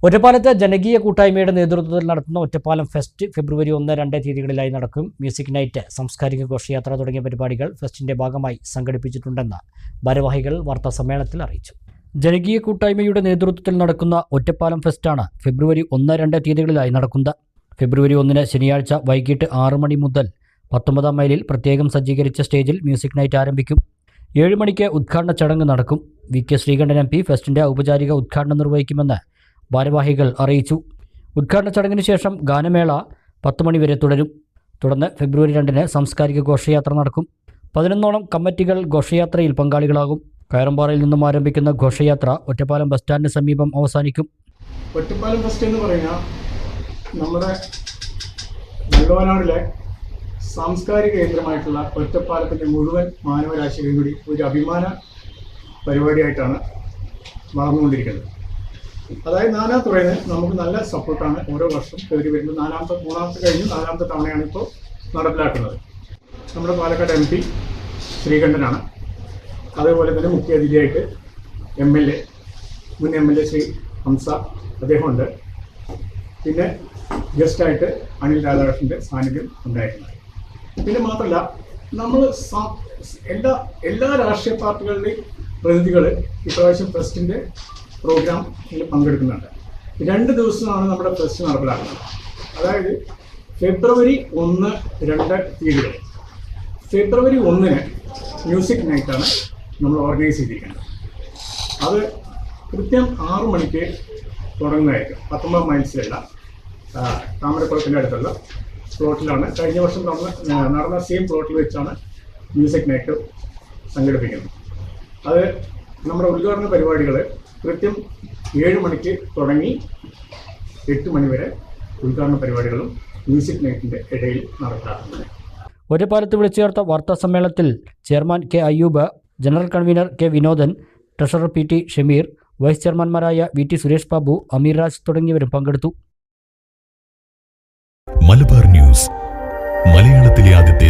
ഒറ്റപ്പാലത്ത് ജനകീയ കൂട്ടായ്മയുടെ നേതൃത്വത്തിൽ നടത്തുന്ന ഒറ്റപ്പാലം ഫെസ്റ്റ് ഫെബ്രുവരി 1-2 തീയതികളിലായി നടക്കും. മ്യൂസിക് നൈറ്റ്, സാംസ്കാരിക ഘോഷയാത്ര തുടങ്ങിയ പരിപാടികൾ ഫെസ്റ്റിന്റെ ഭാഗമായി സംഘടിപ്പിച്ചിട്ടുണ്ടെന്ന് ഭാരവാഹികൾ വാർത്താസമ്മേളനത്തിൽ അറിയിച്ചു. ജനകീയ കൂട്ടായ്മയുടെ നേതൃത്വത്തിൽ നടക്കുന്ന ഒറ്റപ്പാലം ഫെസ്റ്റാണ് ഫെബ്രുവരി 1-2 തീയതികളിലായി നടക്കുന്നത്. ഫെബ്രുവരി 1 ശനിയാഴ്ച വൈകിട്ട് 6 മണി മുതൽ 19 മൈലിൽ പ്രത്യേകം സജ്ജീകരിച്ച സ്റ്റേജിൽ മ്യൂസിക് നൈറ്റ് ആരംഭിക്കും. 7 മണിക്ക് ഉദ്ഘാടന ചടങ്ങ് നടക്കും. വി.കെ. ശ്രീകണ്ഠൻ MP ഫെസ്റ്റിന്റെ ഔപചാരിക ഉദ്ഘാടനം നിർവഹിക്കുമെന്ന് ഭാരവാഹികൾ അറിയിച്ചു. ഉദ്ഘാടന ചടങ്ങിന് ശേഷം ഗാനമേള 10 മണി വരെ തുടരും. തുടർന്ന് ഫെബ്രുവരി 2 സാംസ്കാരിക ഘോഷയാത്ര നടക്കും. 11ഓളം കമ്മിറ്റികൾ ഘോഷയാത്രയിൽ പങ്കാളികളാകും. കയറമ്പാറയിൽ നിന്നും ആരംഭിക്കുന്ന ഘോഷയാത്ര ഒറ്റപ്പാലം ബസ് സ്റ്റാൻഡിന് സമീപം അവസാനിക്കും. ഒറ്റപ്പാലം ഫെസ്റ്റ് എന്ന് പറഞ്ഞാൽ നമ്മുടെ നല്ലവനാടിലെ സാംസ്കാരിക കേന്ദ്രമായിട്ടുള്ള ഒറ്റപ്പാലത്തിൻ്റെ മുഴുവൻ മാനവരാശിയും കൂടി ഒരു അഭിമാന പരിപാടിയായിട്ടാണ് വളർന്നുകൊണ്ടിരിക്കുന്നത്. അതായത് നാനാതുറയിൽ നമുക്ക് നല്ല സപ്പോർട്ടാണ് ഓരോ വർഷം കയറി വരുന്നത്. മൂന്നാമത്തെ കഴിഞ്ഞ് 4ാമത്തെ തവണയാണ് ഇപ്പോൾ നടപ്പിലാക്കുന്നത്. നമ്മുടെ പാലക്കാട് MP ശ്രീകണ്ഠനാണ്. അതേപോലെ തന്നെ മുഖ്യ അതിഥിയായിട്ട് മുൻ MLA ശ്രീ ഹംസ അദ്ദേഹമുണ്ട്. പിന്നെ ഗസ്റ്റായിട്ട് അനിൽ രാധാകൃഷ്ണൻ്റെ സാന്നിധ്യം ഉണ്ടായിട്ടുണ്ട്. പിന്നെ മാത്രമല്ല നമ്മൾ എല്ലാ രാഷ്ട്രീയ പാർട്ടികളുടെയും പ്രതിനിധികൾ ഇപ്രാവശ്യം ഫെസ്റ്റിൻ്റെ പ്രോഗ്രാമിൽ പങ്കെടുക്കുന്നുണ്ട്. 2 ദിവസമാണ് നമ്മുടെ ഫെസ്റ്റ് നടപ്പിലാക്കുന്നത്. അതായത് ഫെബ്രുവരി 1-2 തീയതികൾ. ഫെബ്രുവരി 1 മ്യൂസിക് നൈറ്റാണ് നമ്മൾ ഓർഗനൈസ് ചെയ്തിരിക്കുന്നത്. അത് കൃത്യം 6 മണിക്ക് തുടങ്ങുന്നതായിരിക്കും. 19 മൈൽസിലുള്ള താമരക്കുളത്തിൻ്റെ അടുത്തുള്ള പ്ലോട്ടിലാണ്. കഴിഞ്ഞ വർഷം നടന്ന സെയിം പ്ലോട്ടിൽ വെച്ചാണ് മ്യൂസിക് നൈറ്റ് സംഘടിപ്പിക്കുന്നത്. അത് നമ്മുടെ ഉദ്ഘാടന പരിപാടികൾ കൃത്യം 7 മണിക്ക് തുടങ്ങി 8 മണി വരെ ഉദ്ഘാടന പരിപാടികളും മ്യൂസിക് നൈറ്റിൻ്റെ ഇടയിൽ നടത്താറുണ്ട്. ഒറ്റപ്പാലത്ത് വിളിച്ചു ചേർത്ത വാർത്താ സമ്മേളനത്തിൽ chairman K. Ayyub, general convener K. Vinodan, treasurer PT Shameer, vice ചെയർമാൻമാരായ VT സുരേഷ് ബാബു, അമീർ രാജ് തുടങ്ങിയവരും പങ്കെടുത്തു. മലബാർ ന്യൂസ്, മലയാളത്തിലെ ആദ്യത്തെ